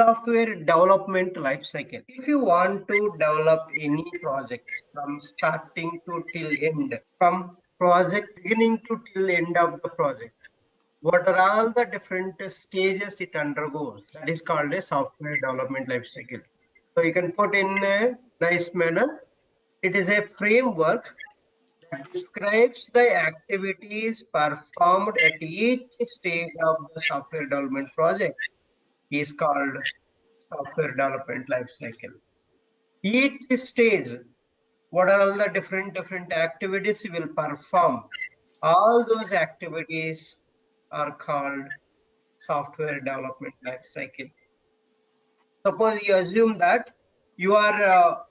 Software development life cycle. If you want to develop any project from starting to till end, from project beginning to till end of the project, what are all the different stages it undergoes? That is called a software development life cycle. So you can put in a nice manner. It is a framework that describes the activities performed at each stage of the software development project is called software development life cycle. Each stage, what are all the different activities you will perform? All those activities are called software development life cycle. Suppose you assume that you are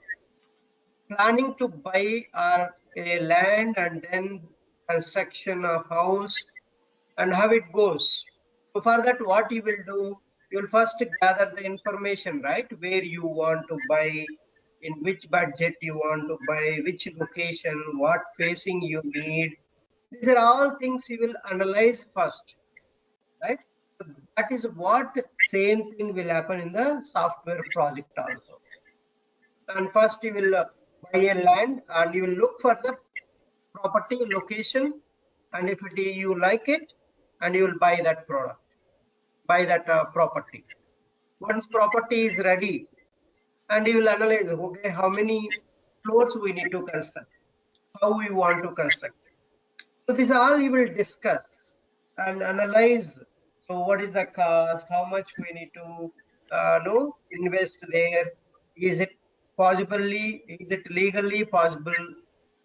planning to buy a land and then construction of house and how it goes. So for that, what you will do, you will first gather the information, right? Where you want to buy, in which budget you want to buy, which location, what facing you need. These are all things you will analyze first, right? So that is what same thing will happen in the software project also. And first you will buy a land and you will look for the property location, and if you like it, and you will buy that product, buy that property. Once property is ready, and you will analyze, okay, how many floors we need to construct, how we want to construct. So this all you will discuss and analyze. So what is the cost, how much we need to know invest there, is it possibly, is it legally possible,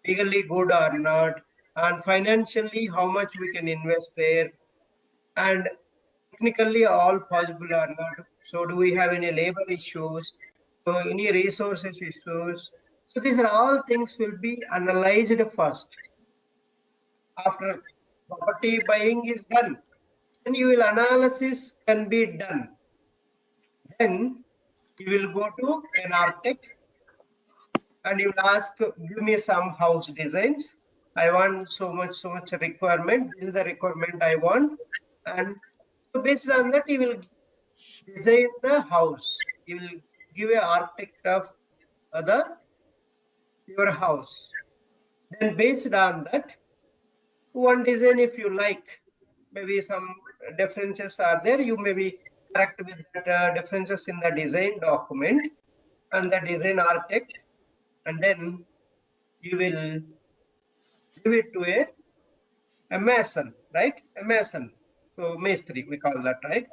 legally good or not, and financially how much we can invest there, and technically all possible or not. So do we have any labor issues, so any resources issues? So these are all things will be analyzed first. After property buying is done, then you will analysis can be done. Then you will go to an architect and you will ask, give me some house designs. I want so much requirement. This is the requirement I want. And so based on that, you will design the house. You will give a architect of your house. Then based on that, one design if you like, maybe some differences are there, you may be correct with that differences in the design document and the design architect, and then you will give it to a mason, right? A mason, so Mestri we call that, right?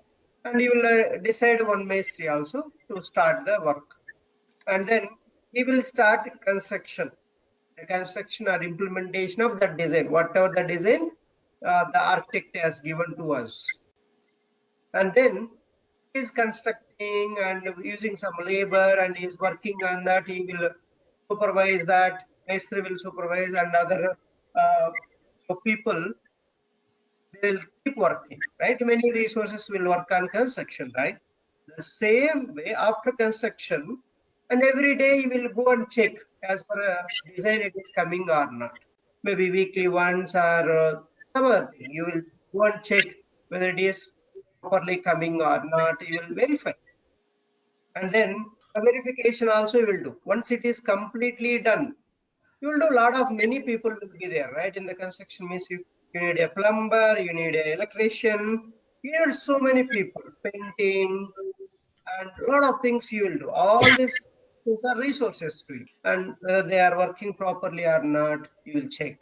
And you will decide one Mestri also to start the work, and then he will start construction, the construction or implementation of that design, whatever the design the architect has given to us. And then he is constructing and using some labor and he is working on that. He will supervise that, Maestri will supervise, and other people, they will keep working, right? Many resources will work on construction, right? The same way after construction, and every day you will go and check as per a design it is coming or not. Maybe weekly once or some other thing. You will go and check whether it is properly coming or not. You will verify, and then a verification also you will do. Once it is completely done, you will do a lot of, many people will be there, right? In the construction means you need a plumber, you need an electrician, you need so many people, painting, and a lot of things you will do. All these things are resources to you, and whether they are working properly or not, you will check.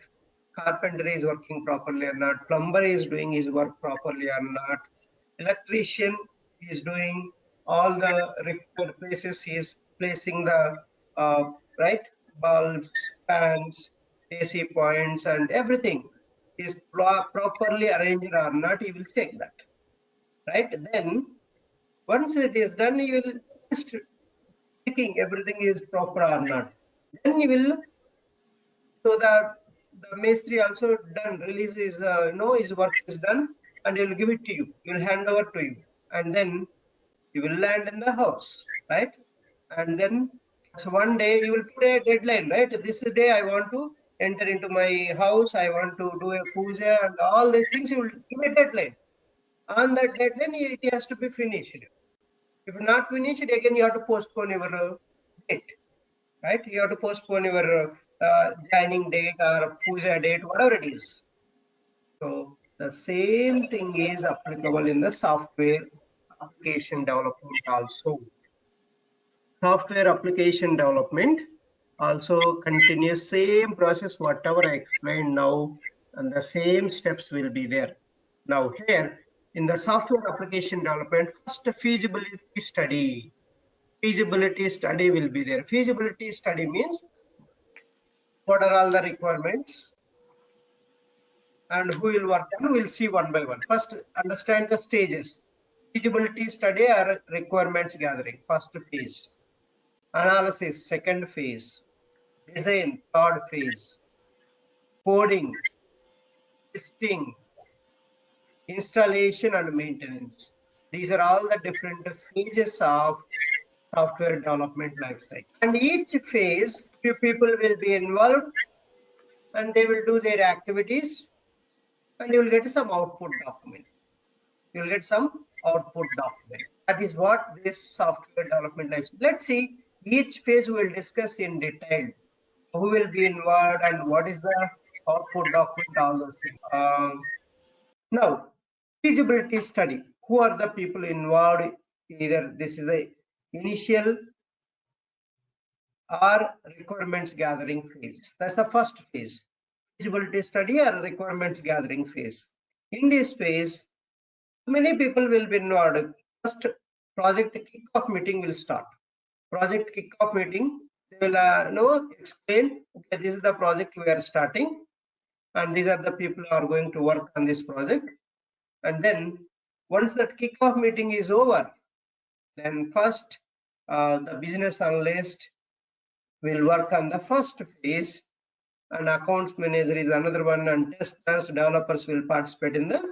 Carpenter is working properly or not, plumber is doing his work properly or not, electrician is doing all the required places, he is placing the right bulbs, fans, AC points, and everything is properly arranged or not, you will check that, right? Then once it is done, you will just checking everything is proper or not. Then you will, so that the Mestri also done, release his his work is done, and he will give it to you. He will hand over to you, and then you will land in the house, right? And then so one day you will put a deadline, right? This day I want to enter into my house, I want to do a puja and all these things. You will give a deadline. On that deadline, it has to be finished. If not finished, again you have to postpone your date, right? You have to postpone your joining date or puja date, whatever it is. So the same thing is applicable in the software application development also. Software application development also continues same process, whatever I explained now, and the same steps will be there. Now here in the software application development, first feasibility study. Feasibility study will be there. Feasibility study means what are all the requirements and who will work on. We'll see one by one. First, understand the stages. Feasibility study or requirements gathering, first phase. Analysis, second phase. Design, third phase. Coding, testing, installation and maintenance. These are all the different phases of software development lifecycle. And each phase, few people will be involved and they will do their activities and you will get some output document. You will get some output document. That is what this software development lifecycle. Let's see, each phase we will discuss in detail. Who will be involved and what is the output document, all those things. Now, feasibility study. Who are the people involved? Either this is the initial or requirements gathering phase. That's the first phase. Feasibility study or requirements gathering phase. In this phase, many people will be involved. First, project kickoff meeting will start. Project kickoff meeting, they will explain, okay, this is the project we are starting and these are the people who are going to work on this project. And then once that kickoff meeting is over, then first the business analyst will work on the first phase and accounts manager is another one, and testers, developers will participate in the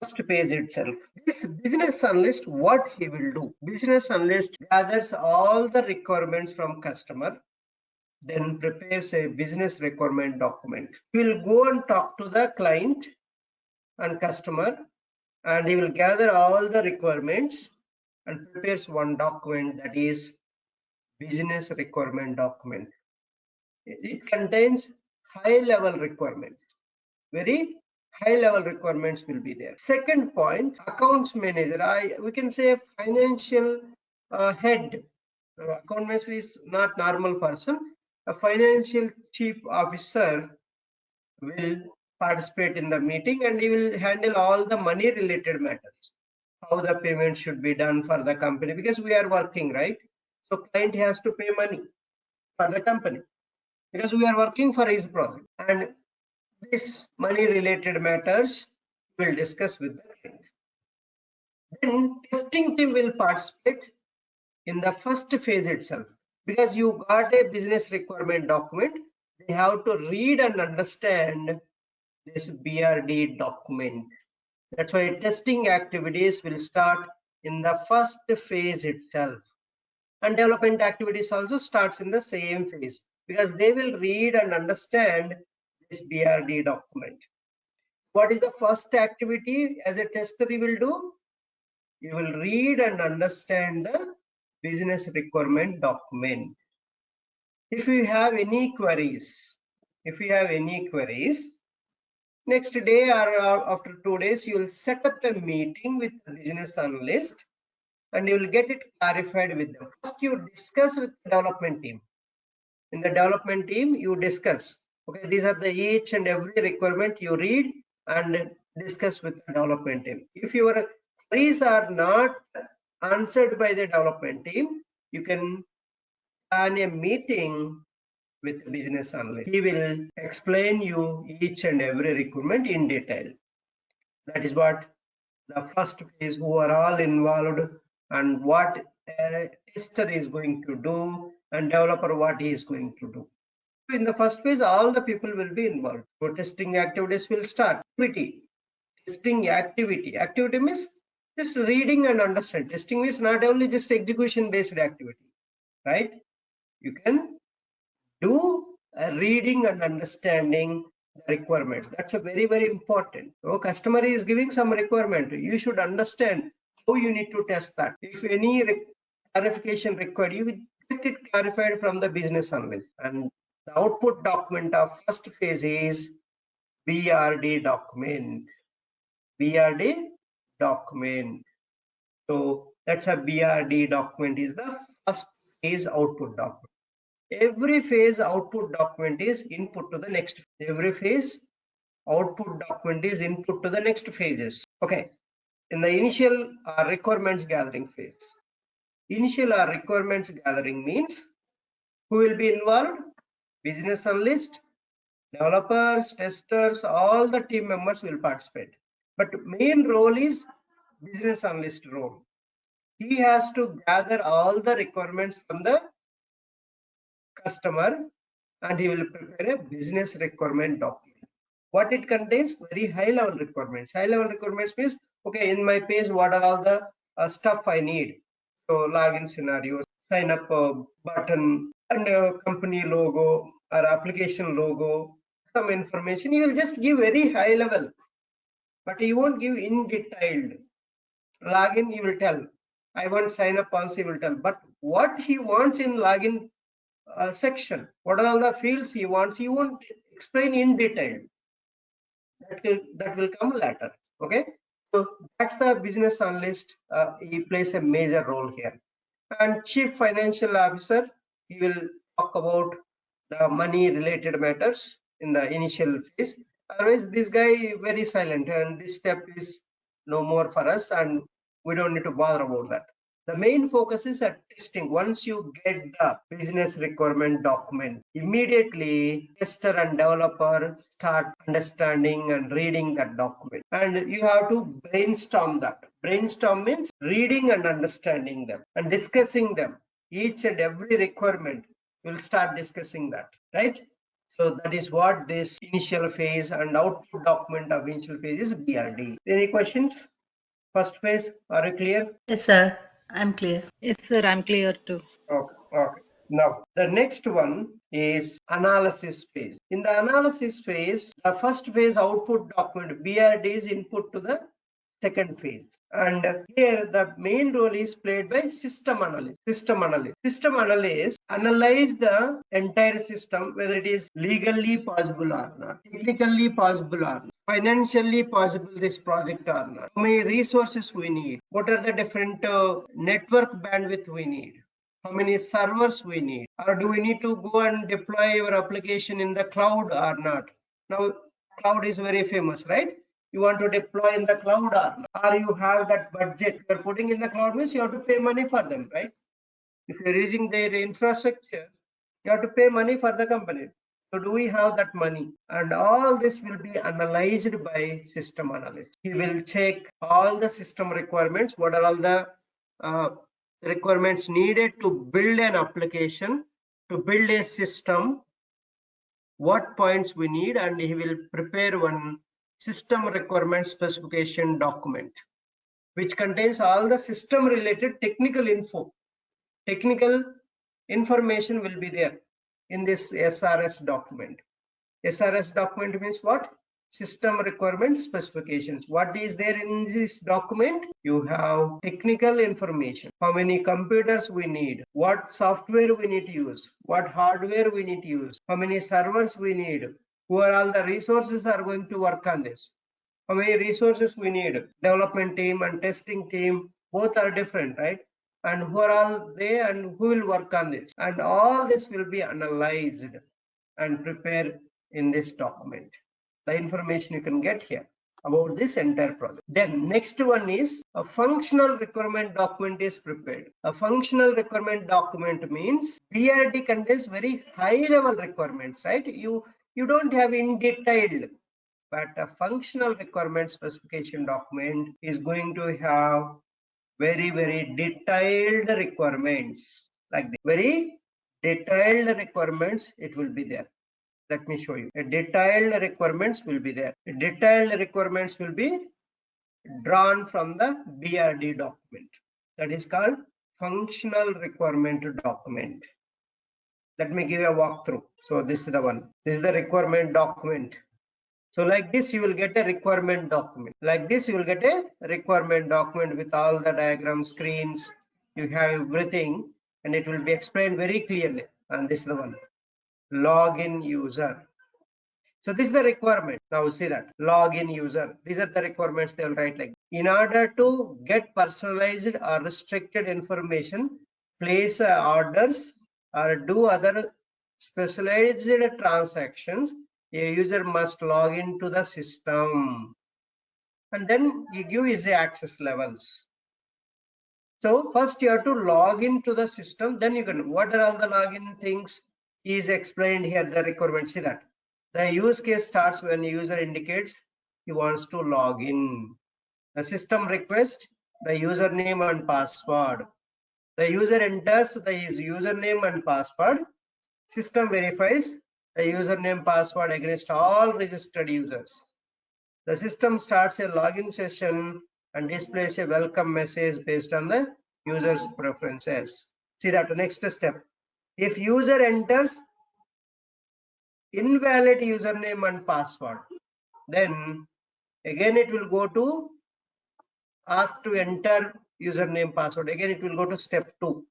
first phase itself. This business analyst, what he will do? Business analyst gathers all the requirements from customer, then prepares a business requirement document. He will go and talk to the client and customer and he will gather all the requirements and prepares one document, that is business requirement document. It contains high level requirements, very high level requirements will be there. Second point, accounts manager, we can say financial head. Account manager is not normal person. A financial chief officer will participate in the meeting and he will handle all the money related matters, how the payment should be done for the company, because we are working, right? So client has to pay money for the company because we are working for his project, and this money related matters we'll discuss with the client. Then testing team will participate in the first phase itself, because you got a business requirement document, they have to read and understand this BRD document. That's why testing activities will start in the first phase itself, and development activities also starts in the same phase, because they will read and understand this BRD document. What is the first activity as a tester you will do? You will read and understand the business requirement document. If you have any queries, next day or after 2 days, you will set up a meeting with the business analyst and you will get it clarified with them. First, you discuss with the development team. In the development team, you discuss, okay, these are the each and every requirement you read and discuss with the development team. If your queries are not answered by the development team, you can plan a meeting with the business analyst. He will explain you each and every requirement in detail. That is what the first phase, who are all involved and what a tester is going to do and developer what he is going to do. In the first phase, all the people will be involved. So testing activities will start. Testing activity. Activity means just reading and understand. Testing means not only just execution based activity, right? You can do reading and understanding the requirements. That's a very, very important. So customer is giving some requirement. You should understand how you need to test that. If any clarification required, you get it clarified from the business analyst. And the output document of first phase is BRD document. BRD document. So that's a BRD document is the first phase output document. Every phase output document is input to the next. Every phase output document is input to the next phases. Okay. In the initial requirements gathering phase. Initial requirements gathering means who will be involved? Business analyst, developers, testers, all the team members will participate. But main role is business analyst role. He has to gather all the requirements from the customer and he will prepare a business requirement document. What it contains? Very high level requirements. High level requirements means, okay, in my page, what are all the stuff I need? So login scenarios, sign up button, and company logo or application logo, some information. You will just give very high level, but you won't give in detailed. Login, you will tell. I want sign up also, you will tell. But what he wants in login section, what are all the fields he wants, he won't explain in detail. That will come later. Okay, so that's the business analyst. He plays a major role here. And chief financial officer, he will talk about the money related matters in the initial phase. Otherwise this guy very silent, and this step is no more for us and we don't need to bother about that. The main focus is at testing. Once you get the business requirement document, immediately tester and developer start understanding and reading that document. And you have to brainstorm that. Brainstorm means reading and understanding them and discussing them. Each and every requirement, we'll start discussing that, right? So that is what this initial phase and output document of initial phase is BRD. Any questions? First phase, are you clear? Yes, sir. I'm clear. Yes, sir, I'm clear too. Okay, okay. Now, the next one is analysis phase. In the analysis phase, the first phase output document BRD is input to the second phase. And here the main role is played by system analyst. System analyst analyze the entire system, whether it is legally possible or not, technically possible or not, financially possible this project or not, how many resources we need, what are the different network bandwidth we need, how many servers we need, or do we need to go and deploy your application in the cloud or not. Now cloud is very famous, right? You want to deploy in the cloud or you have that budget you're putting in the cloud, means you have to pay money for them, right? If you're using their infrastructure, you have to pay money for the company. So do we have that money? And all this will be analyzed by system analyst. He will check all the system requirements, what are all the requirements needed to build an application, to build a system, what points we need, and he will prepare one system requirement specification document which contains all the system related technical info. Technical information will be there in this SRS document. SRS document means what? System requirement specifications. What is there in this document? You have technical information, how many computers we need, what software we need to use, what hardware we need to use, how many servers we need, who are all the resources are going to work on this, how many resources we need, development team and testing team, both are different, right? And who are all they and who will work on this, and all this will be analyzed and prepared in this document. The information you can get here about this entire project. Then next one is a functional requirement document is prepared. A functional requirement document means BRD contains very high level requirements, right? You don't have in detailed, but a functional requirement specification document is going to have very detailed requirements, like this. Very detailed requirements it will be there. Let me show you. A detailed requirements will be there. A detailed requirements will be drawn from the BRD document. That is called functional requirement document. Let me give you a walkthrough. So this is the one. This is the requirement document. So like this you will get a requirement document. Like this you will get a requirement document with all the diagram screens. You have everything and it will be explained very clearly. And this is the one, login user. So this is the requirement. Now see that login user. These are the requirements they will write like. In order to get personalized or restricted information, place orders or do other specialized transactions, a user must log into the system. And then you give is the access levels. So first you have to log into the system, then you can, what are all the login things is explained here, the requirement. See that the use case starts when the user indicates he wants to log in. The system request the username and password. The user enters his username and password. System verifies the username password against all registered users. The system starts a login session and displays a welcome message based on the user's preferences. See that next step. If user enters invalid username and password, then again it will go to ask to enter username password. Again it will go to step 2.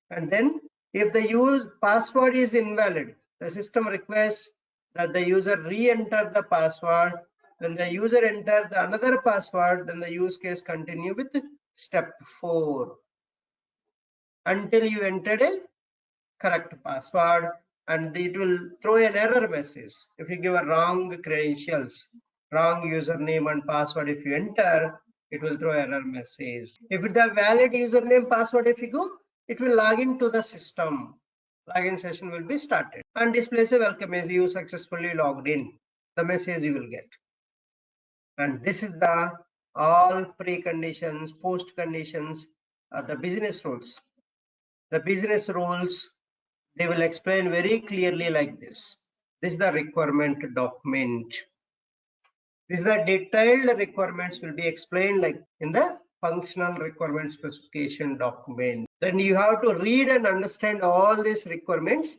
And then if the password is invalid, the system requests that the user re-enter the password. When the user enter the another password, then the use case continue with step 4 until you entered a correct password, and it will throw an error message. If you give a wrong credentials, wrong username and password, if you enter, it will throw error message. If it's a valid username password, if you go, it will log into the system. Login session will be started and displays a welcome as you successfully logged in. The message you will get. And this is the all preconditions, post conditions, the business rules. The business rules, they will explain very clearly like this. This is the requirement document. This is the detailed requirements will be explained like in the functional requirement specification document. Then you have to read and understand all these requirements,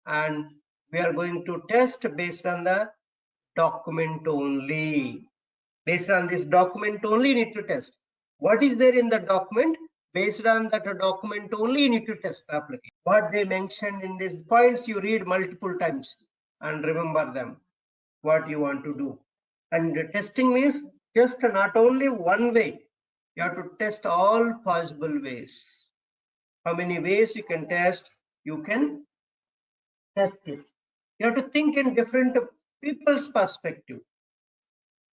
and we are going to test based on the document only. Based on this document only, you need to test. What is there in the document? Based on that document only, you need to test the application. What they mentioned in these points, you read multiple times and remember them, what you want to do. And testing means just not only one way, you have to test all possible ways. How many ways you can test? You can test it. You have to think in different people's perspective.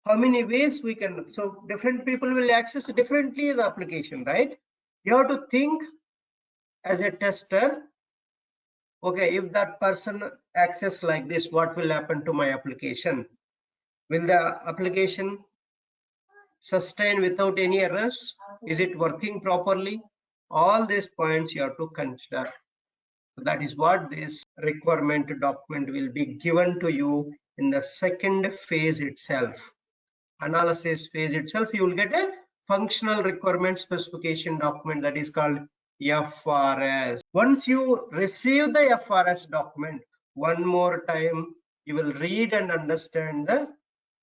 How many ways we can, so different people will access differently the application, right? You have to think as a tester, okay, if that person access like this, what will happen to my application? Will the application sustain without any errors? Is it working properly? All these points you have to consider. So that is what this requirement document will be given to you in the second phase itself. Analysis phase itself, you will get a functional requirement specification document that is called FRS. Once you receive the FRS document, one more time you will read and understand the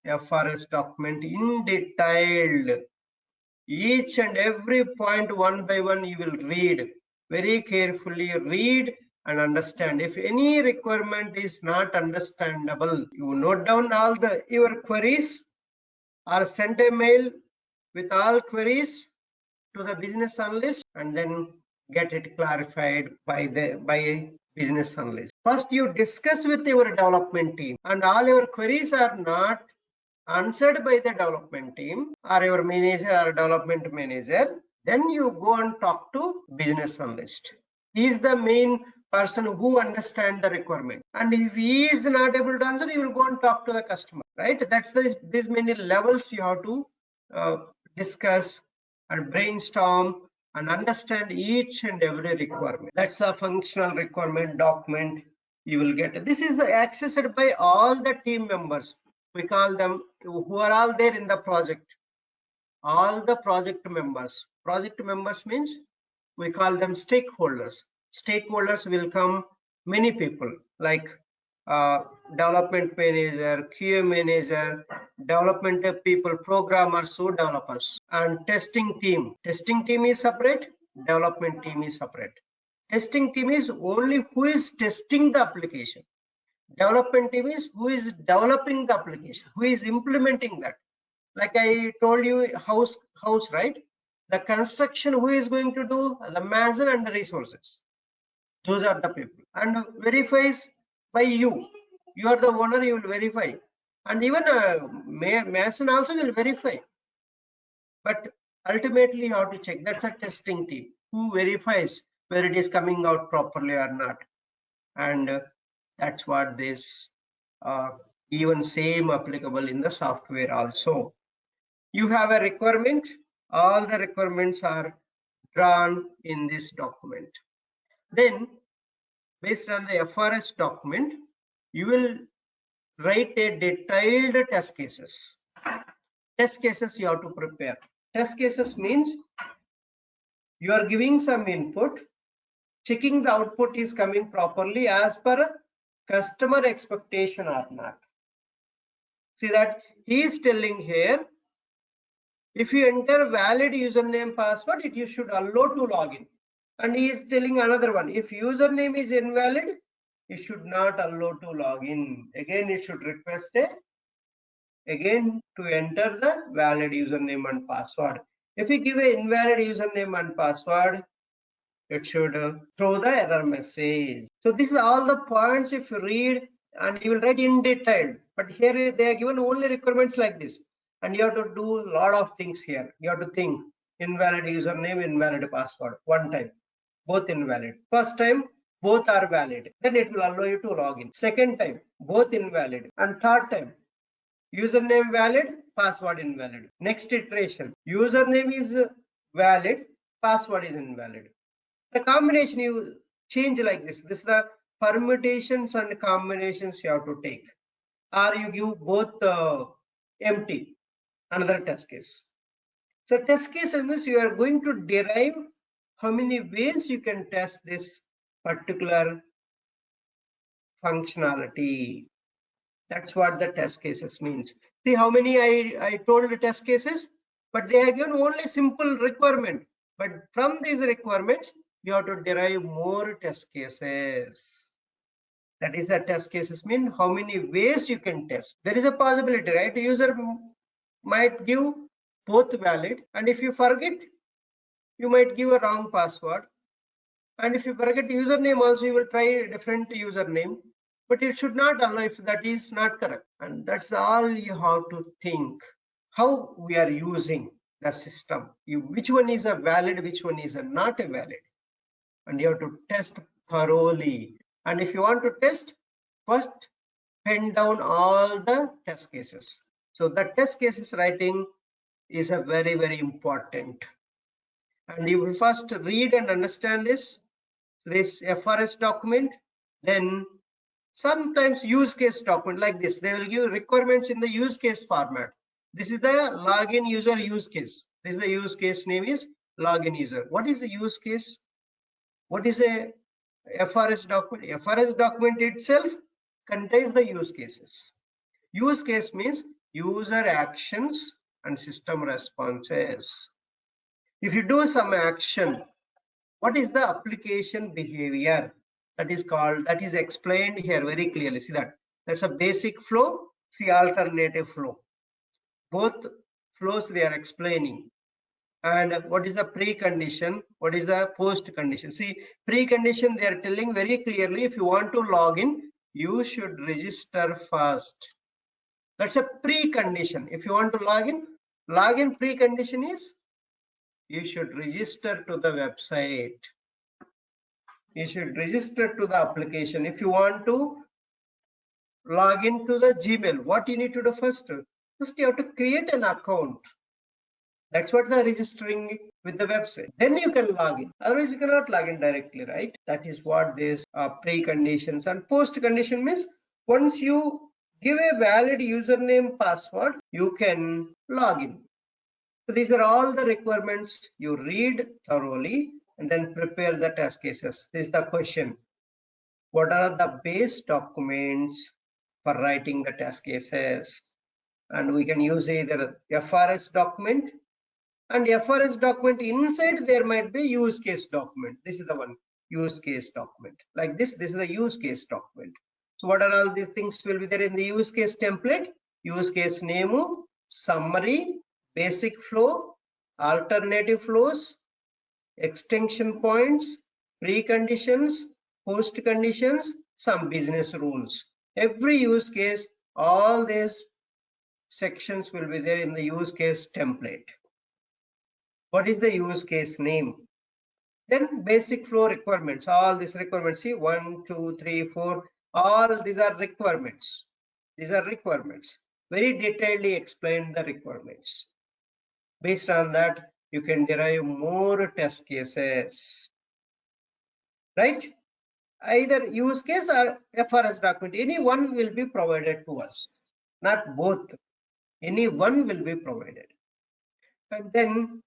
FRS document in detail. Each and every point one by one you will read very carefully, read and understand. If any requirement is not understandable, you note down all your queries or send a mail with all queries to the business analyst and then get it clarified by business analyst. First you discuss with your development team, and all your queries are not answered by the development team or your manager or development manager, then you go and talk to business analyst. He is the main person who understands the requirement, and if he is not able to answer, you will go and talk to the customer, right? That's these many levels you have to discuss and brainstorm and understand each and every requirement. That's a functional requirement document you will get. This is accessed by all the team members. We call them who are all there in the project. All the project members. Project members means we call them stakeholders. Stakeholders will come many people like development manager, QA manager, development people, programmers, so developers, and testing team. Testing team is separate. development team is separate. Testing team is only who is testing the application. Development team is who is developing the application, who is implementing that. Like I told you, house, right? The construction, who is going to do? The mason and the resources. Those are the people. And verifies by you. You are the owner, you will verify. And even a mason also will verify. But ultimately you have to check. That's a testing team who verifies whether it is coming out properly or not. And that's what this even same applicable in the software also. You have a requirement. All the requirements are drawn in this document. Then based on the FRS document, you will write a detailed test cases. Test cases you have to prepare. Test cases means you are giving some input, checking the output is coming properly as per customer expectation or not. See that he is telling here, if you enter valid username password, you should allow to login. And he is telling another one, if username is invalid, you should not allow to login. Again, it should request again to enter the valid username and password. If you give an invalid username and password, it should throw the error message. So this is all the points. If you read and you will write in detail, but here they are given only requirements like this, and you have to do a lot of things here. You have to think invalid username, invalid password. One time, both invalid. First time, both are valid. Then it will allow you to log in. Second time, both invalid. And third time, username valid, password invalid. Next iteration, username is valid, password is invalid. The combination you change like this. This is the permutations and combinations you have to take. Or you give both empty, another test case. So test case means you are going to derive how many ways you can test this particular functionality. That's what the test cases means. See how many I told the test cases, but they have given only simple requirement. But from these requirements, you have to derive more test cases. That is the test cases mean how many ways you can test. There is a possibility, right? The user might give both valid, and if you forget, you might give a wrong password. And if you forget username also, you will try a different username, but it should not allow if that is not correct. And that's all you have to think, how we are using the system. Which one is a valid, which one is a not a valid. And you have to test thoroughly. And if you want to test, first pen down all the test cases. So the test cases writing is a very, very important. And you will first read and understand this FRS document. Then sometimes use case document like this. They will give requirements in the use case format. This is the login user use case. This is the use case name is login user. What is the use case? What is a FRS document? FRS document itself contains the use cases. Use case means user actions and system responses. If you do some action, what is the application behavior? That is explained here very clearly. See that? That's a basic flow. See alternative flow. Both flows they are explaining. And what is the precondition? What is the post condition? See, precondition they are telling very clearly, if you want to log in, you should register first. That's a precondition. If you want to login precondition is you should register to the website. You should register to the application. If you want to log into the Gmail, what you need to do first? First, you have to create an account. That's what the registering with the website. Then you can log in. Otherwise, you cannot log in directly, right? That is what this preconditions and post condition means. Once you give a valid username password, you can log in. So these are all the requirements. You read thoroughly and then prepare the test cases. This is the question. What are the base documents for writing the test cases? And we can use either FRS document And FRS document inside there might be use case document. This is the one use case document. Like this is the use case document. So what are all these things will be there in the use case template? Use case name, summary, basic flow, alternative flows, extension points, preconditions, post conditions, some business rules. Every use case, all these sections will be there in the use case template. What is the use case name? Then basic flow requirements, all these requirements, see 1, 2, 3, 4, all these are requirements. These are requirements. Very detailedly explain the requirements. Based on that, you can derive more test cases, right? Either use case or FRS document, any one will be provided to us, not both. Any one will be provided. And then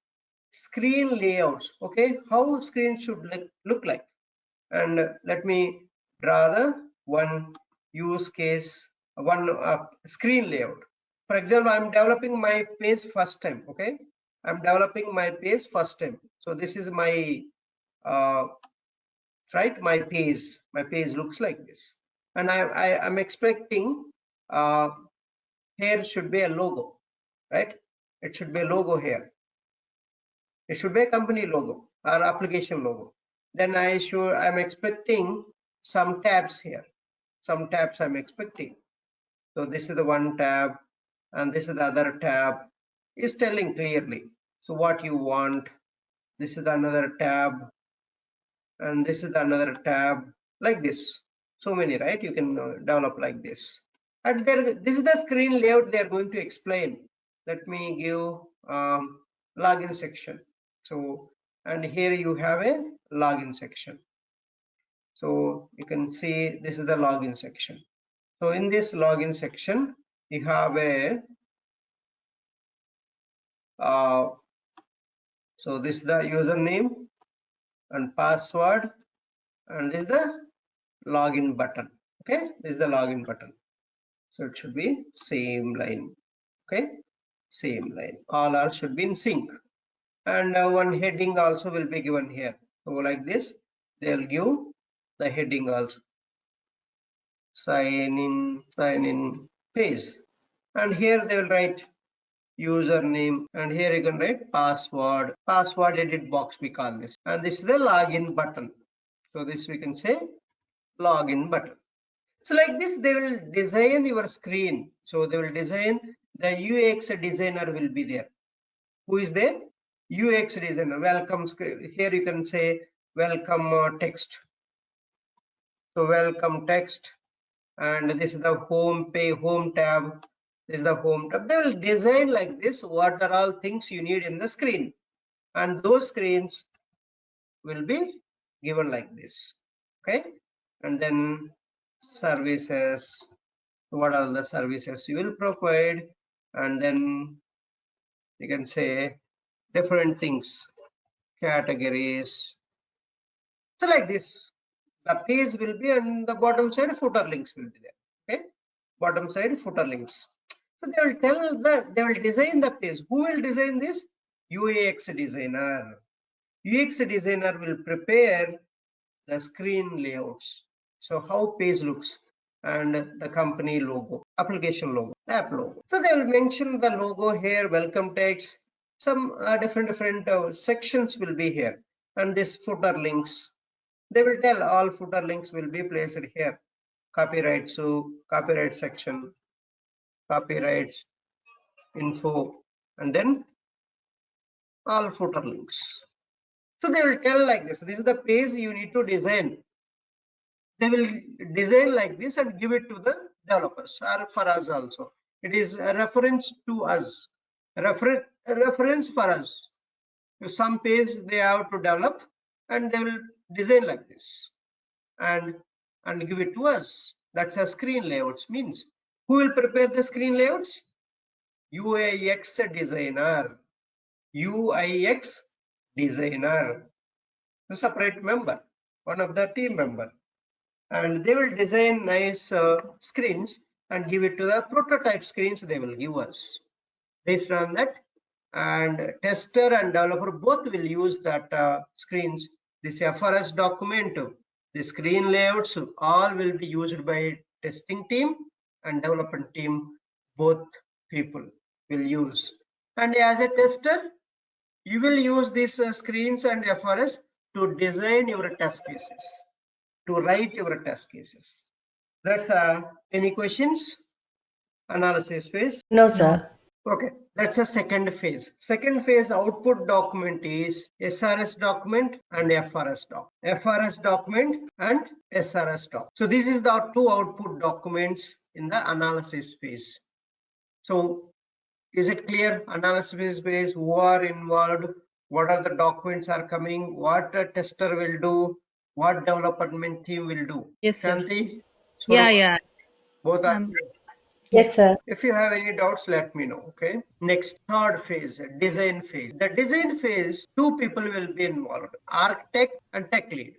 screen layouts, okay, how screen should look like. And let me draw the one use case, one screen layout. For example, I'm developing my page first time, okay, I'm developing my page first time. So this is my right, my page looks like this, and I'm expecting here should be a logo, right? It should be a logo here. It should be a company logo or application logo. Then I'm expecting some tabs here. Some tabs I'm expecting. So this is the one tab and this is the other tab. Is telling clearly. So what you want. This is another tab and this is another tab, like this. So many, right? You can develop like this. And this is the screen layout they are going to explain. Let me give login section. So, and here you have a login section. So you can see this is the login section. So in this login section, you have a so this is the username and password, and this is the login button. Okay, this is the login button. So it should be same line. Okay, same line. All should be in sync. And one heading also will be given here. So like this, they'll give the heading also. Sign in page. And here they will write username, and here you can write password edit box, we call this. And this is the login button. So this we can say login button. So like this, they will design your screen. So they will design, the UX designer will be there. Who is there? UX designer. Welcome screen. Here you can say welcome text. So welcome text, and this is the home page, home tab. This is the home tab. They will design like this. What are all things you need in the screen, and those screens will be given like this. Okay, and then services. What are the services you will provide, and then you can say different things, categories. So like this, the page will be, and the bottom side footer links will be there. Okay, bottom side footer links. So they will design the page. Who will design this? UX designer. UX designer will prepare the screen layouts. So how page looks, and the company logo, application logo, app logo. So they will mention the logo here, welcome text, some different sections will be here, and this footer links. They will tell all footer links will be placed here. Copyright, so copyright section, copyrights, info, and then all footer links. So they will tell like this. This is the page you need to design. They will design like this and give it to the developers, or for us also. It is a reference to us, reference for us. So some page they have to develop, and they will design like this and give it to us. That's a screen layouts means. Who will prepare the screen layouts? UX designer. UIX designer, a separate member, one of the team member, and they will design nice screens and give it to the prototype screens they will give us. Based on that, and tester and developer both will use that screens. This FRS document, the screen layouts, all will be used by testing team and development team. Both people will use. And as a tester, you will use these screens and FRS to design your test cases, to write your test cases. That's any questions? Analysis phase? No, sir. Okay, that's a second phase. Second phase output document is SRS document and FRS doc. FRS document and SRS doc. So this is the two output documents in the analysis phase. So is it clear? Analysis phase, who are involved, what are the documents are coming, what a tester will do, what development team will do. Yes, sir. Shanti, Yeah, Surabhi, yeah. both are Um, clear. Yes, sir. If you have any doubts, let me know. Okay. Next, third phase, design phase. The design phase, two people will be involved: architect and tech lead.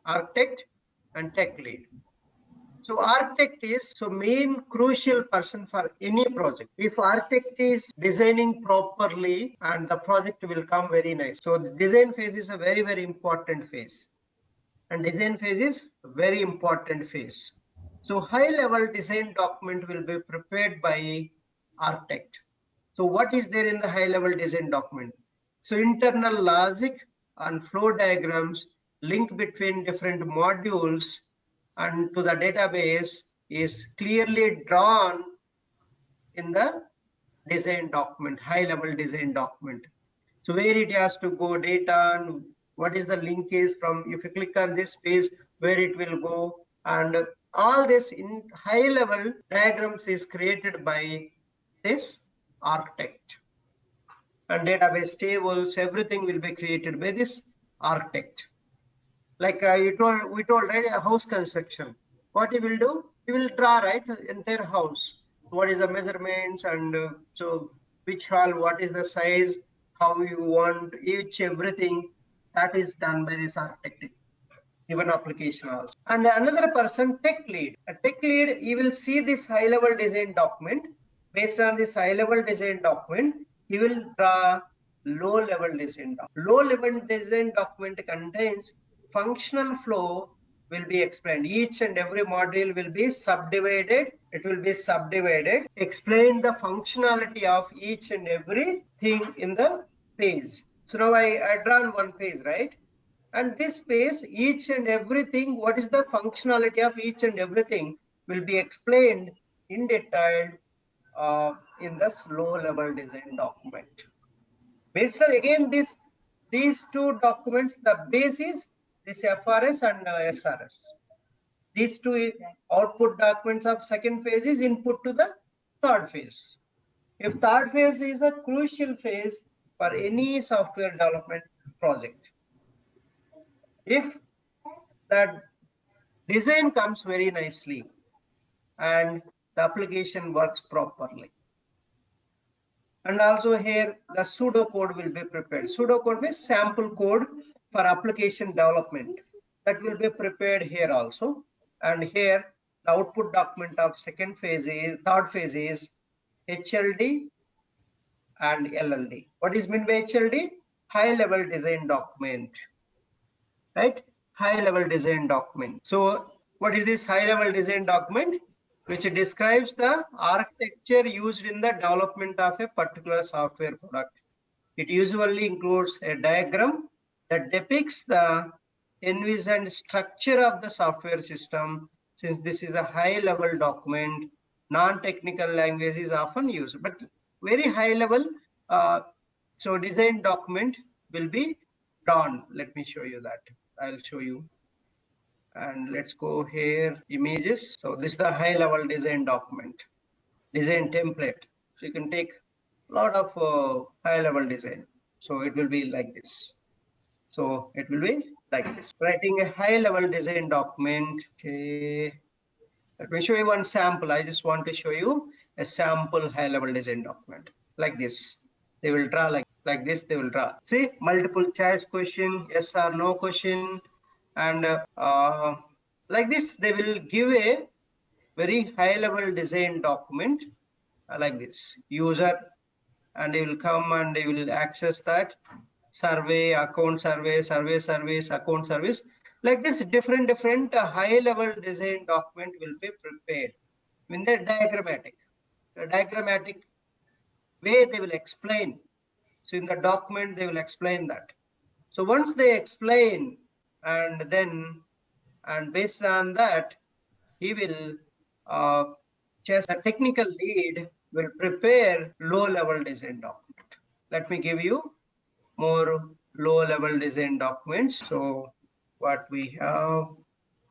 Architect and tech lead. So architect is main crucial person for any project. If architect is designing properly, and the project will come very nice. So the design phase is a very, very important phase. And design phase is a very important phase. So high level design document will be prepared by architect. So what is there in the high level design document? So internal logic and flow diagrams, link between different modules and to the database is clearly drawn in the design document, high level design document. So where it has to go data and what is the link is from, if you click on this page, where it will go, and all this in high level diagrams is created by this architect. And database tables, everything will be created by this architect. Like we told right, a house construction. What he will do? He will draw right entire house. What is the measurements and so which hall, what is the size, how you want each everything, that is done by this architect. Even application also. And another person, tech lead. A tech lead, he will see this high level design document. Based on this high level design document, he will draw low level design document. Low level design document contains functional flow will be explained. Each and every module will be subdivided. It will be subdivided. Explain the functionality of each and every thing in the page. So now I drawn one page, right? And this page, each and everything, what is the functionality of each and everything will be explained in detail in the low level design document. Based on again these two documents, the base is this FRS and SRS. These two output documents of second phase is input to the third phase. If third phase is a crucial phase for any software development project. If that design comes very nicely and the application works properly. And also here the pseudocode will be prepared. Pseudocode means sample code for application development that will be prepared here also. And here the output document of second phase is, third phase is HLD and LLD. What is meant by HLD? High level design document, right? High level design document. So what is this high level design document? Which describes the architecture used in the development of a particular software product. It usually includes a diagram that depicts the envisioned structure of the software system. Since this is a high level document, non-technical language is often used, but very high level. So design document will be drawn. Let me show you that. I'll show you. And let's go here, images. So this is the high level design document, design template. So you can take a lot of high level design. So it will be like this. So it will be like this. Writing a high level design document. Okay. Let me show you one sample. I just want to show you a sample high level design document like this. They will draw like this. They will draw. See, multiple choice question, yes or no question. And like this, they will give a very high level design document like this. User and you will come and you will access that survey, account survey, survey service, account service. Like this, different high level design document will be prepared in the diagrammatic way. They will explain. So in the document they will explain that. So once they explain, and based on that, he will just a technical lead will prepare low level design document. Let me give you more low level design documents. So what we have,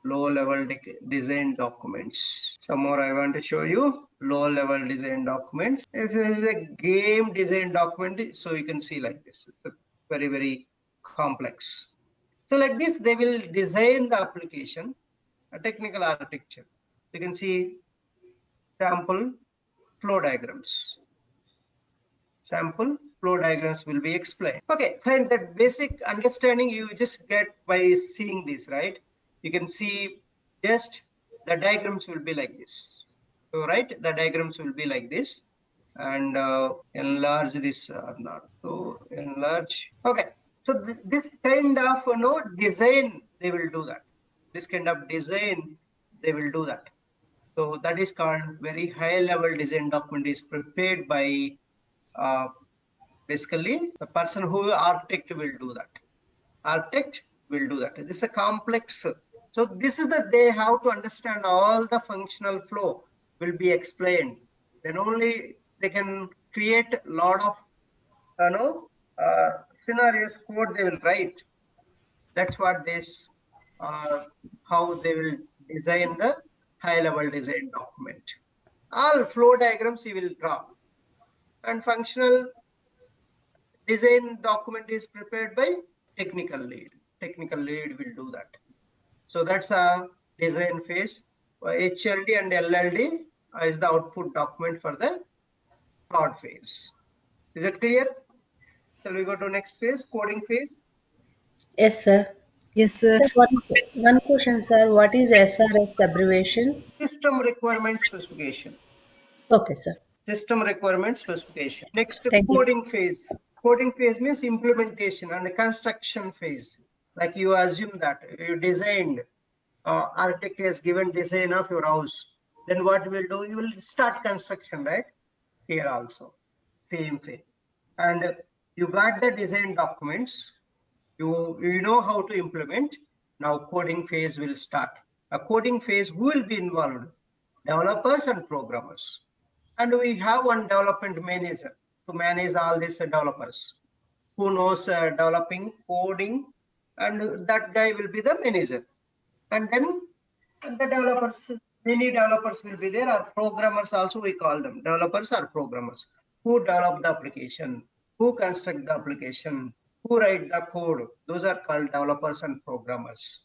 low level design documents. Some more I want to show you low level design documents. If it is a game design document, so you can see like this. It's very complex. So like this, they will design the application, a technical architecture. You can see sample flow diagrams. Sample flow diagrams will be explained. Okay, fine. That basic understanding you just get by seeing this, right? You can see just the diagrams will be like this. So, right, the diagrams will be like this, and enlarge this or not. So, enlarge. Okay. So this kind of design they will do that. This kind of design they will do that. So that is called very high level design document is prepared by basically the person who architect will do that. Architect will do that. This is a complex. So this is that they have to understand all the functional flow will be explained. Then only they can create a lot of scenarios code they will write. That's what this how they will design the high level design document. All flow diagrams he will draw, and functional design document is prepared by technical lead. Technical lead will do that. So that's the design phase. HLD and LLD is the output document for the prod phase. Is it clear? Shall we go to next phase, coding phase? Yes, sir. Yes, sir. Sir, one question, sir. What is SRS abbreviation? System requirement specification. Okay, sir. System requirement specification. Next, Thank you. coding phase. Coding phase means implementation and construction phase. Like you assume that you designed, architect has given design of your house. Then what you will do? You will start construction, right? Here also, same thing. And you got the design documents. You know how to implement. Now coding phase will start. A coding phase, who will be involved? Developers and programmers. And we have one development manager to manage all these developers who knows developing, coding, and that guy will be the manager. And then the developers, many developers will be there, or programmers also we call them. Developers are programmers who develop the application, who construct the application, who write the code. Those are called developers and programmers.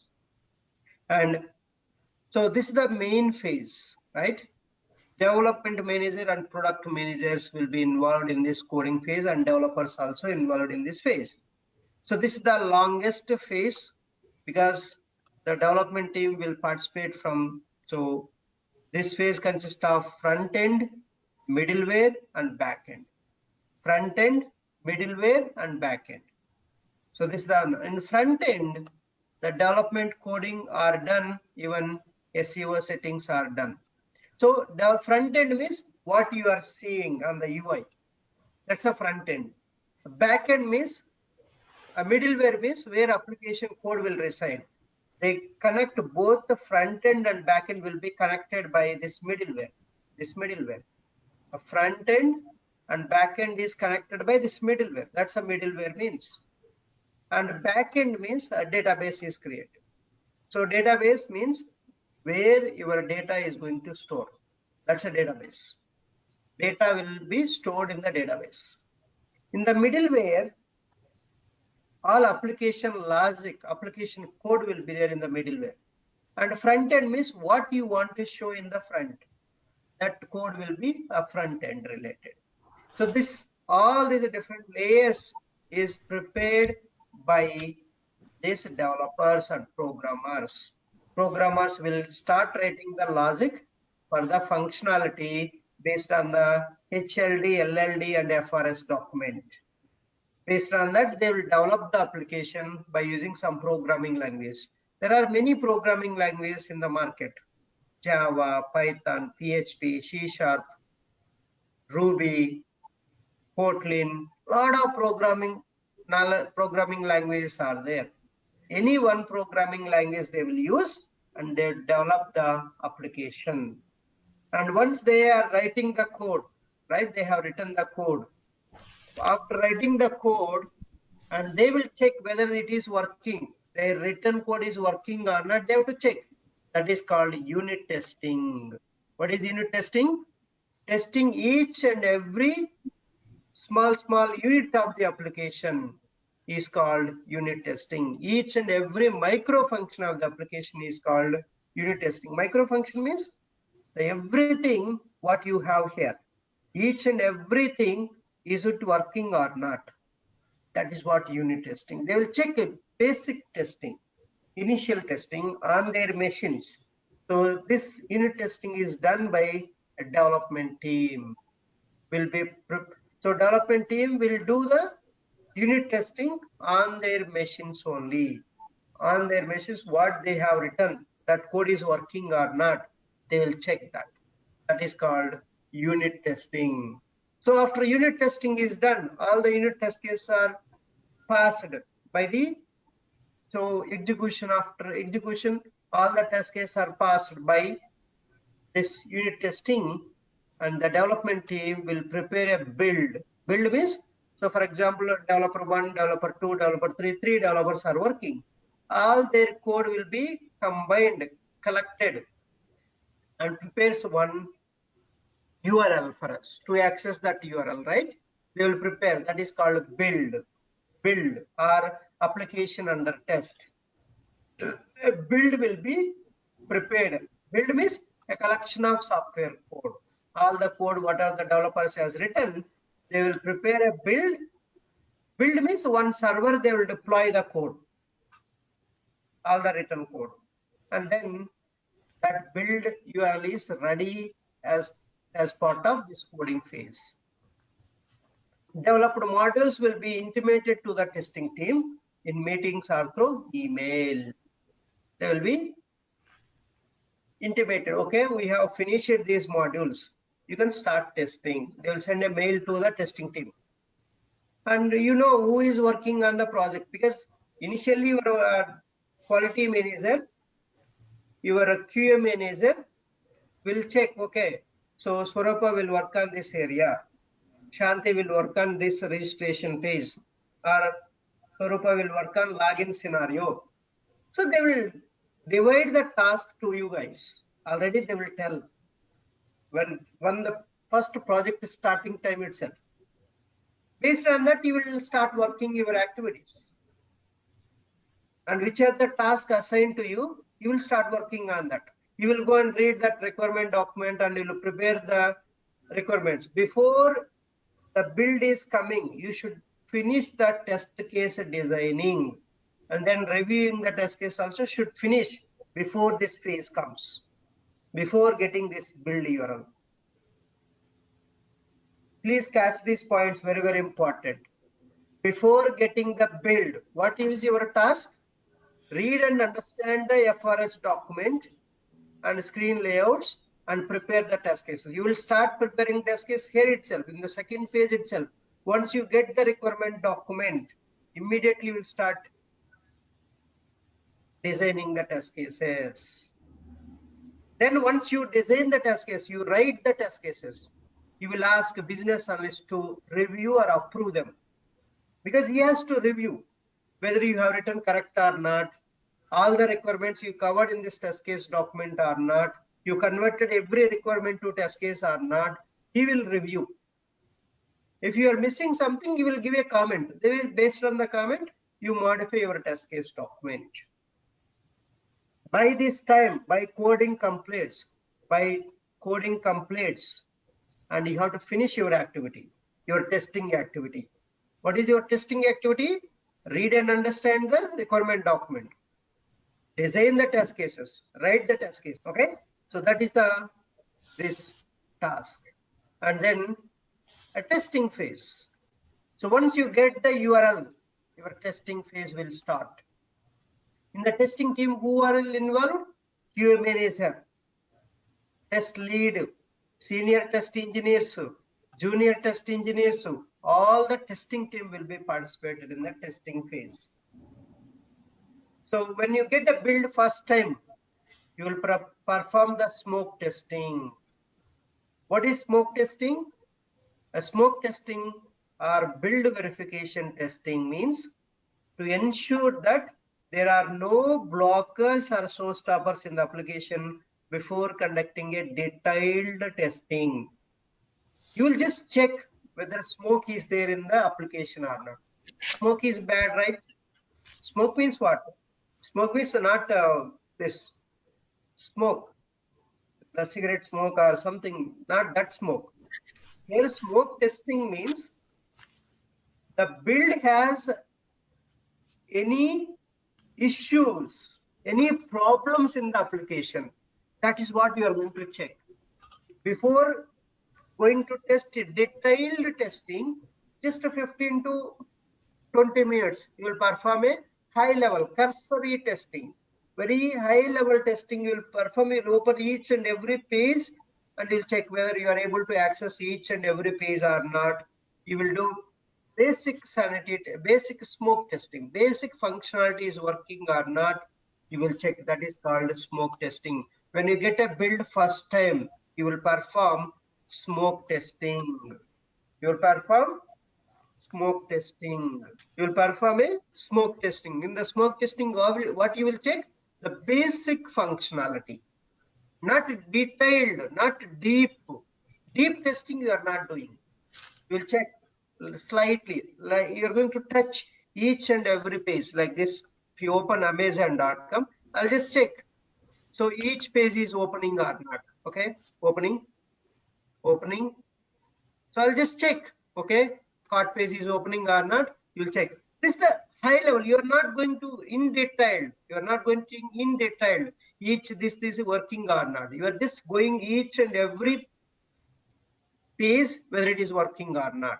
And so this is the main phase, right? Development manager and product managers will be involved in this coding phase, and developers also involved in this phase. So this is the longest phase because the development team will participate from. So this phase consists of front end, middleware, and back end. Front end, middleware, and back end. So this is the in front end, the development coding are done, even SEO settings are done. So the front end means what you are seeing on the UI. That's a front end. Back end means a middleware means where application code will reside. They connect both the front end and back end will be connected by this middleware. This middleware. A front end and back end is connected by this middleware. That's a middleware means. And back end means a database is created. So database means where your data is going to store. That's a database. Data will be stored in the database. In the middleware, all application logic, application code will be there in the middleware. And front end means what you want to show in the front. That code will be a front end related. So this, all these different layers is prepared by these developers and programmers. Programmers will start writing the logic for the functionality based on the HLD, LLD, and FRS document. Based on that, they will develop the application by using some programming language. There are many programming languages in the market: Java, Python, PHP, C Sharp, Ruby, Kotlin. Lot of programming languages are there. Any one programming language they will use, and they develop the application. And once they are writing the code, right, they have written the code. After writing the code, and they will check whether it is working, their written code is working or not, they have to check. That is called unit testing. What is unit testing? Testing each and every small unit of the application is called unit testing. Each and every micro function of the application is called unit testing. Micro function means everything what you have here, each and everything, is it working or not? That is what unit testing. They will check it, basic testing, initial testing on their machines. So this unit testing is done by a development team. So development team will do the unit testing on their machines only. On their machines, what they have written, that code is working or not, they will check that. That is called unit testing. So after unit testing is done, all the unit test cases are passed by the, so execution, after execution, all the test cases are passed by this unit testing, and the development team will prepare a build. Build means, so for example, developer 1, developer 2, developer 3, 3 developers are working. All their code will be combined, collected, and prepares one URL for us to access that URL, right? They will prepare, that is called build or application under test. A build will be prepared. Build means a collection of software code. All the code whatever the developers has written, they will prepare a build. Build means one server they will deploy the code, all the written code, and then that build URL is ready as part of this coding phase. Developed modules will be intimated to the testing team in meetings or through email. They will be intimated. Okay, we have finished these modules. You can start testing. They will send a mail to the testing team. And you know who is working on the project, because initially your quality manager, your QA manager will check, okay, so Swarapa will work on this area, Shanti will work on this registration page, or Swarupa will work on login scenario. So they will divide the task to you guys. Already they will tell when the first project is starting time itself. Based on that, you will start working your activities. And which are the tasks assigned to you, you will start working on that. You will go and read that requirement document and you will prepare the requirements. Before the build is coming, you should finish the test case designing, and then reviewing the test case also should finish before this phase comes, before getting this build URL. Please catch these points, very, very important. Before getting the build, what is your task? Read and understand the FRS document and screen layouts and prepare the test cases. You will start preparing test case here itself in the second phase itself. Once you get the requirement document, immediately you will start designing the test cases. Then once you design the test case, you write the test cases, you will ask a business analyst to review or approve them, because he has to review whether you have written correct or not, all the requirements you covered in this test case document or not, you converted every requirement to test case or not, he will review. If you are missing something, he will give a comment. They will, based on the comment, you modify your test case document. By this time, by coding completes, and you have to finish your activity, your testing activity. What is your testing activity? Read and understand the requirement document, design the test cases, write the test case. Okay, so that is this task. And then a testing phase. So once you get the URL, your testing phase will start. In the testing team, who are involved? QA manager, test lead, senior test engineers, junior test engineers, all the testing team will be participated in the testing phase. So when you get a build first time, you will perform the smoke testing. What is smoke testing? A smoke testing or build verification testing means to ensure that there are no blockers or showstoppers in the application before conducting a detailed testing. You will just check whether smoke is there in the application or not. Smoke is bad, right? Smoke means what? Smoke means not this smoke, the cigarette smoke or something, not that smoke. Here smoke testing means the build has any issues, any problems in the application. That is what you are going to check. Before going to test it, detailed testing, just 15 to 20 minutes, you will perform a high level cursory testing. Very high level testing, you will perform, you will open each and every page and you'll check whether you are able to access each and every page or not. You will do basic sanity, basic smoke testing, basic functionality is working or not. You will check. That is called smoke testing. When you get a build first time, you will perform smoke testing. You will perform smoke testing. You will perform a smoke testing. In the smoke testing, what you will check? The basic functionality, not detailed, not deep. Deep testing you are not doing. You will check slightly, like you're going to touch each and every page like this. If you open Amazon.com, I'll just check. So each page is opening or not. Okay, opening. So I'll just check. Okay, cart page is opening or not. You'll check. This is the high level. You're not going to in detail. You're not going to in detail. Each this is working or not. You are just going each and every page whether it is working or not.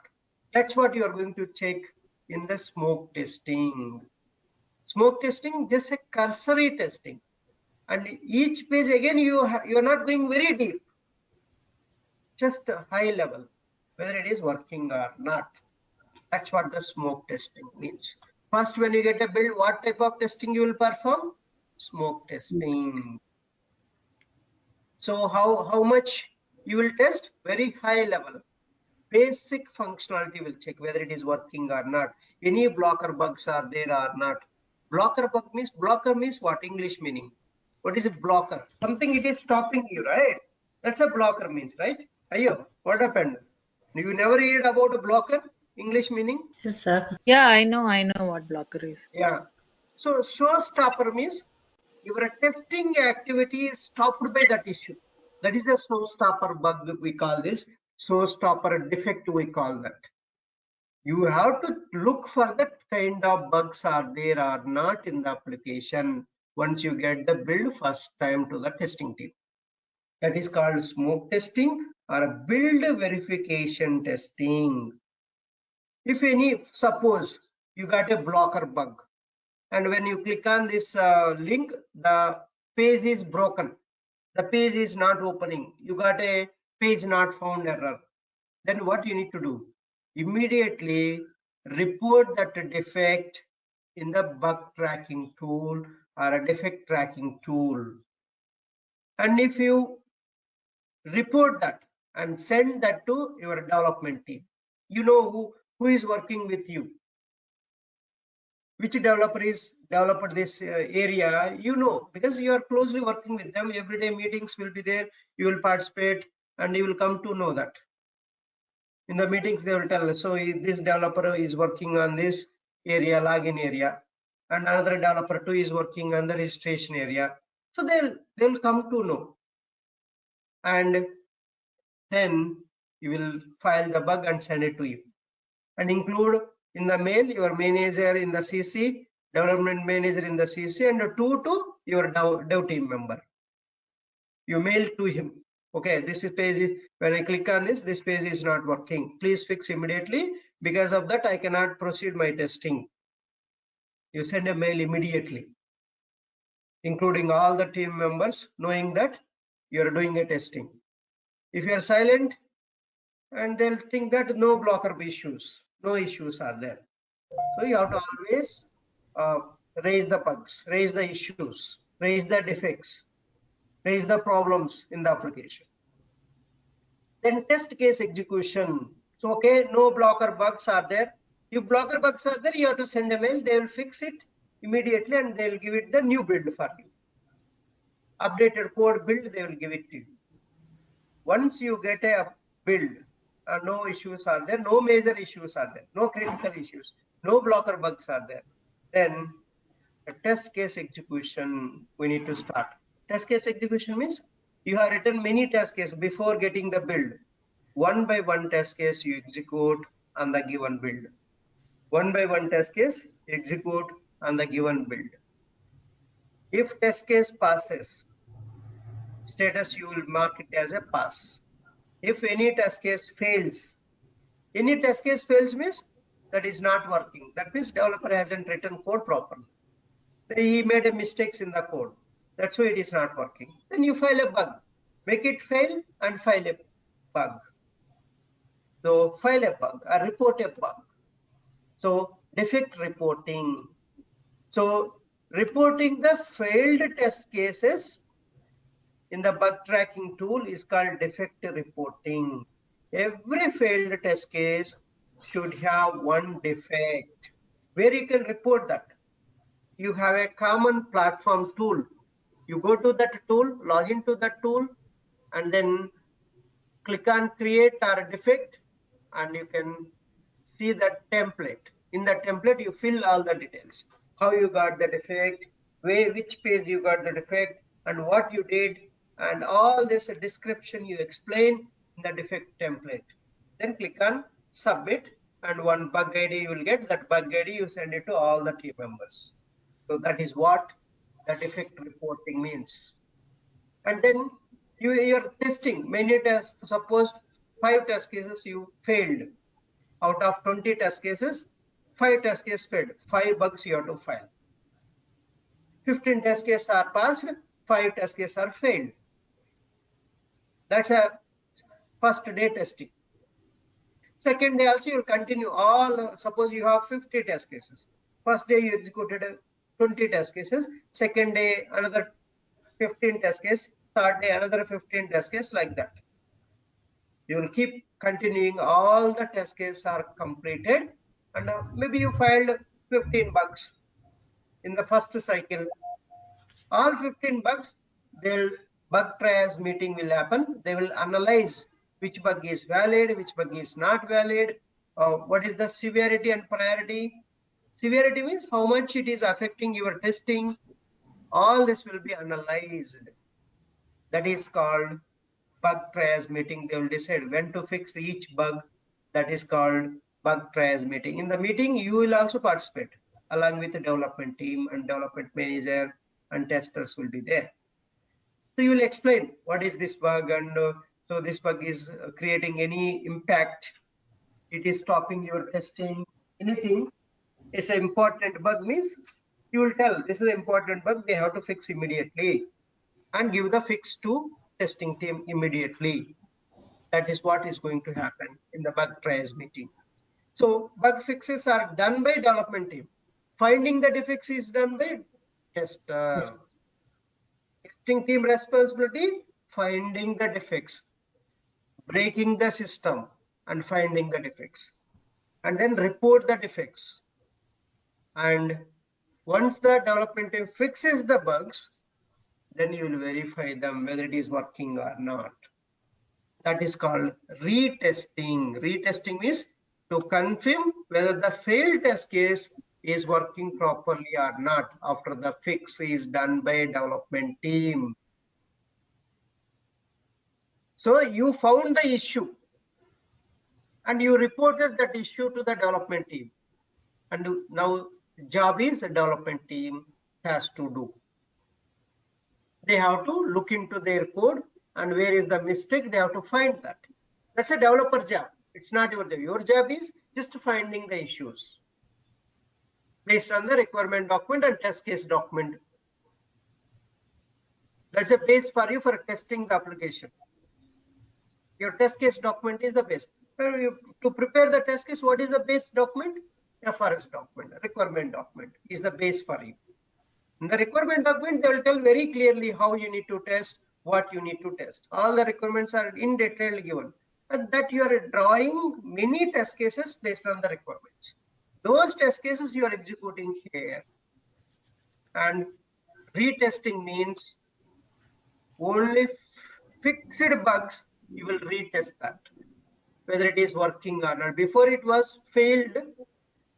That's what you are going to check in the smoke testing. Smoke testing, just a cursory testing, and each page again you are not going very deep, just a high level whether it is working or not. That's what the smoke testing means. First, when you get a build, what type of testing you will perform? Smoke testing. So how much you will test? Very high level. Basic functionality will check whether it is working or not. Any blocker bugs are there or not. Blocker means what? English meaning. What is a blocker? Something it is stopping you, right? That's a blocker means, right? Ayo, what happened? You never heard about a blocker? English meaning? Yes, sir. Yeah, I know what blocker is. Yeah. So showstopper means your testing activity is stopped by that issue. That is a showstopper bug, we call this. Showstopper defect, we call that. You have to look for that kind of bugs are there or not in the application once you get the build first time to the testing team. That is called smoke testing or build verification testing. If any, suppose you got a blocker bug, and when you click on this link, the page is broken, the page is not opening, you got a page not found error, then what you need to do? Immediately report that defect in the bug tracking tool or a defect tracking tool. And if you report that and send that to your development team, you know who is working with you, which developer is developed this area, you know, because you are closely working with them. Everyday meetings will be there, you will participate and you will come to know that. In the meetings they will tell, so this developer is working on this area, login area, and another developer too is working on the registration area. So they'll come to know, and then you will file the bug and send it to you, and include in the mail your manager in the CC, development manager in the CC, and to your dev team member. You mail to him Okay, this is page, when I click on this, this page is not working. Please fix immediately. Because of that, I cannot proceed my testing. You send a mail immediately, including all the team members, knowing that you are doing a testing. If you are silent, and they'll think that no blocker issues, no issues are there. So you have to always raise the bugs, raise the issues, raise the defects, raise the problems in the application. Then test case execution. So okay, no blocker bugs are there. If blocker bugs are there, you have to send a mail, they will fix it immediately and they'll give it the new build for you. Updated code build, they will give it to you. Once you get a build, no issues are there, no major issues are there, no critical issues, no blocker bugs are there, then a test case execution we need to start. Test case execution means you have written many test cases before getting the build. One by one test case you execute on the given build. One by one test case execute on the given build. If test case passes, status you will mark it as a pass. If any test case fails, any test case fails means that is not working. That means developer hasn't written code properly. He made a mistakes in the code. That's why it is not working. Then you file a bug. Make it fail and file a bug. So file a bug or report a bug. So defect reporting. So reporting the failed test cases in the bug tracking tool is called defect reporting. Every failed test case should have one defect where you can report that. You have a common platform tool. You go to that tool, log into that tool, and then click on create or defect, and you can see that template. In the template, you fill all the details. How you got the defect, which page you got the defect, and what you did, and all this description you explain in the defect template. Then click on submit, and one bug ID you will get. That bug ID you send it to all the team members. So that is what the defect reporting means. And then you're testing many tests. Suppose 5 test cases you failed. Out of 20 test cases, 5 test cases failed. 5 bugs you have to file. 15 test cases are passed, 5 test cases are failed. That's a first day testing. Second day also you will continue all. Suppose you have 50 test cases. First day you executed 20 test cases. Second day another 15 test cases. Third day another 15 test cases, like that. You will keep continuing. All the test cases are completed, and maybe you filed 15 bugs in the first cycle. All 15 bugs, they'll bug triage meeting will happen. They will analyze which bug is valid, which bug is not valid, what is the severity and priority. Severity means how much it is affecting your testing. All this will be analyzed. That is called bug triage meeting. They will decide when to fix each bug. That is called bug triage meeting. In the meeting, you will also participate along with the development team, and development manager and testers will be there. So you will explain what is this bug, and so this bug is creating any impact. It is stopping your testing. Anything is an important bug means you will tell this is an important bug. They have to fix immediately, and give the fix to testing team immediately. That is what is going to happen in the bug triage meeting. So bug fixes are done by development team. Finding the defects is done by tester. Testing team responsibility, finding the defects, breaking the system and finding the defects, and then report the defects. And once the development team fixes the bugs, then you will verify them whether it is working or not. That is called retesting. Retesting means to confirm whether the failed test case is working properly or not after the fix is done by development team. So you found the issue and you reported that issue to the development team. And now job is the development team has to do. They have to look into their code and where is the mistake, they have to find that. That's a developer job. It's not your job. Your job is just finding the issues based on the requirement document and test case document. That's a base for you for testing the application. Your test case document is the base. To prepare the test case, what is the base document? FRS document, requirement document is the base for you. In the requirement document, they will tell very clearly how you need to test, what you need to test. All the requirements are in detail given. And that you are drawing many test cases based on the requirements. Those test cases you are executing here. And retesting means only fixed bugs, you will retest that, whether it is working or not. Before it was failed,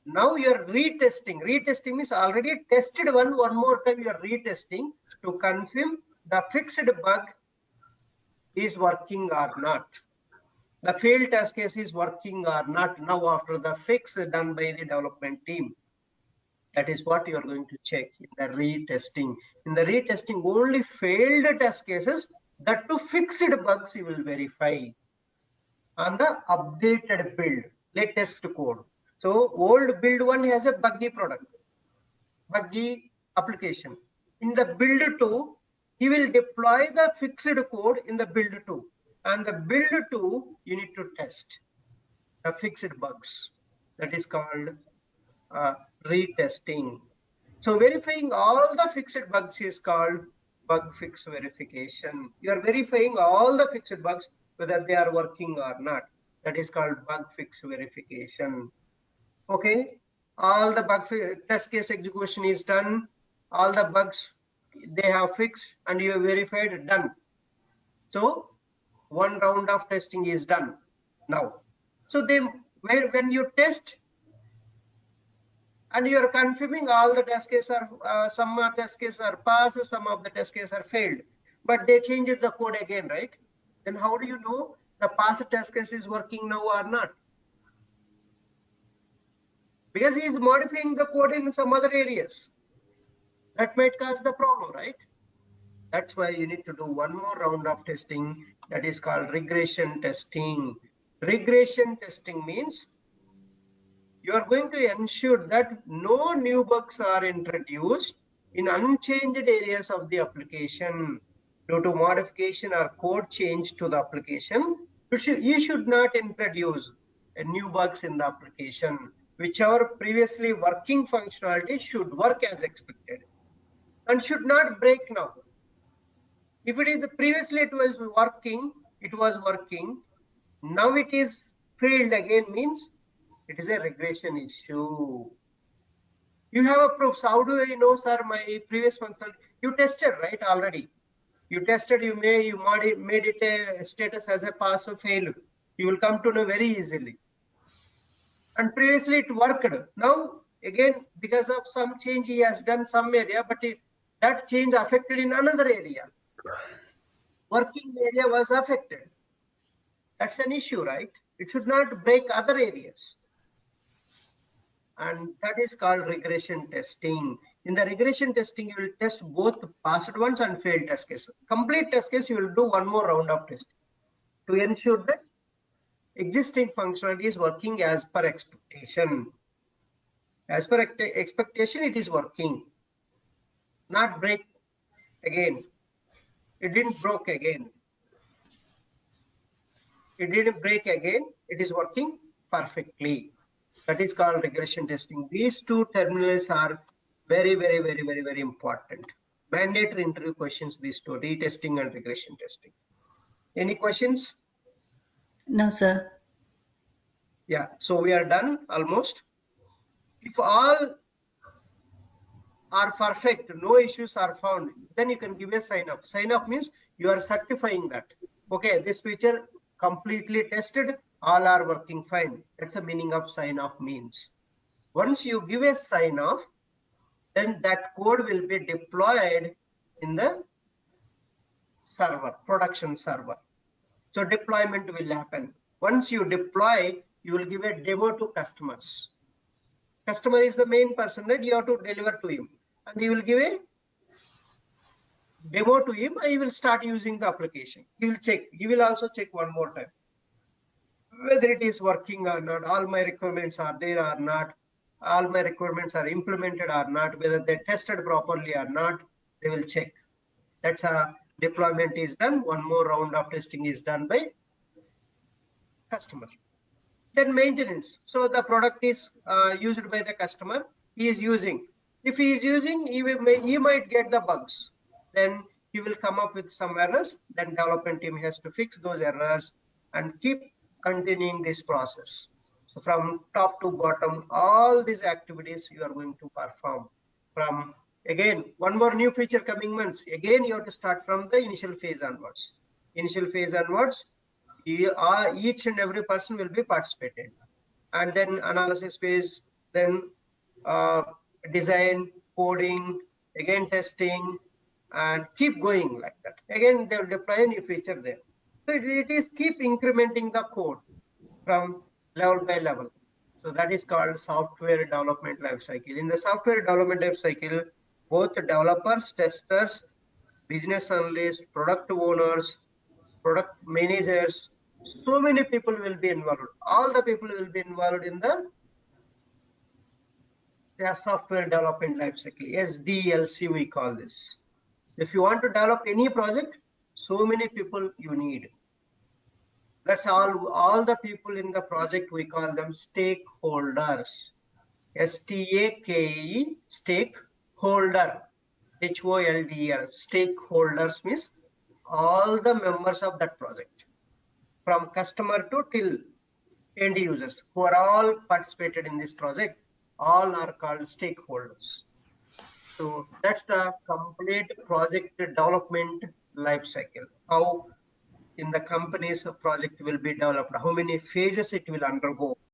now you are retesting. Retesting means already tested one more time, you are retesting to confirm the fixed bug is working or not. The failed test case is working or not now after the fix done by the development team. That is what you are going to check in the retesting. In the retesting, only failed test cases, that to fixed bugs you will verify on the updated build, latest code. So old build one has a buggy product, buggy application. In the build 2, he will deploy the fixed code in the build 2. And the build 2, you need to test the fixed bugs. That is called retesting. So verifying all the fixed bugs is called bug fix verification. You are verifying all the fixed bugs, whether they are working or not. That is called bug fix verification. Okay, all the bug test case execution is done. All the bugs they have fixed and you have verified, done. So one round of testing is done now. So when you test and you are confirming all the test cases are some test cases are passed, some of the test cases are failed, but they changed the code again, right? Then how do you know the passed test case is working now or not? Because he is modifying the code in some other areas. That might cause the problem, right? That's why you need to do one more round of testing. That is called regression testing. Regression testing means you are going to ensure that no new bugs are introduced in unchanged areas of the application due to modification or code change to the application. You should not introduce new bugs in the application. Whichever previously working functionality should work as expected and should not break now. If it is previously it was working, now it is failed again, means it is a regression issue. You have a proof. So how do I know, sir, my previous function? You tested, right? Already. You tested, you made it a status as a pass or fail. You will come to know very easily. And previously it worked. Now, again, because of some change, he has done some area, but that change affected in another area. Working area was affected. That's an issue, right? It should not break other areas. And that is called regression testing. In the regression testing, you will test both passed ones and failed test cases. Complete test case, you will do one more round of testing to ensure that existing functionality is working as per expectation. As per expectation, it is working. Not break again. It didn't broke again. It didn't break again. It is working perfectly. That is called regression testing. These two terminals are very, very, very, very, very important. Mandatory interview questions, these two, retesting and regression testing. Any questions? No, sir. Yeah, so we are done almost. If all are perfect, no issues are found, then you can give a sign up. Sign up means you are certifying that, okay, this feature completely tested, all are working fine. That's the meaning of sign off means. Once you give a sign off, then that code will be deployed in the server, production server. So deployment will happen. Once you deploy, you will give a demo to customers. Customer is the main person that you have to deliver to him, and you will give a demo to him, he will start using the application. He will check. He will also check one more time whether it is working or not, all my requirements are there or not, all my requirements are implemented or not, whether they tested properly or not, they will check. That's a deployment is done. One more round of testing is done by customer. Then maintenance. So the product is used by the customer. He is using. If he is using, he might get the bugs. Then he will come up with some errors. Then development team has to fix those errors and keep continuing this process. So from top to bottom, all these activities you are going to perform. From again, one more new feature coming months. Again, you have to start from the initial phase onwards. Initial phase onwards, each and every person will be participated, and then analysis phase, then design, coding, again testing, and keep going like that. Again, they will deploy a new feature there. So it is keep incrementing the code from level by level. So that is called software development life cycle. In the software development life cycle, both developers, testers, business analysts, product owners, product managers, so many people will be involved. All the people will be involved in the software development lifecycle, SDLC we call this. If you want to develop any project, so many people you need. That's all the people in the project, we call them stakeholders. STAKE, stakeholder, HOLDR. Stakeholders means all the members of that project, from customer to till end users, who are all participated in this project, all are called stakeholders. So that's the complete project development life cycle. How in the company's project will be developed, how many phases it will undergo.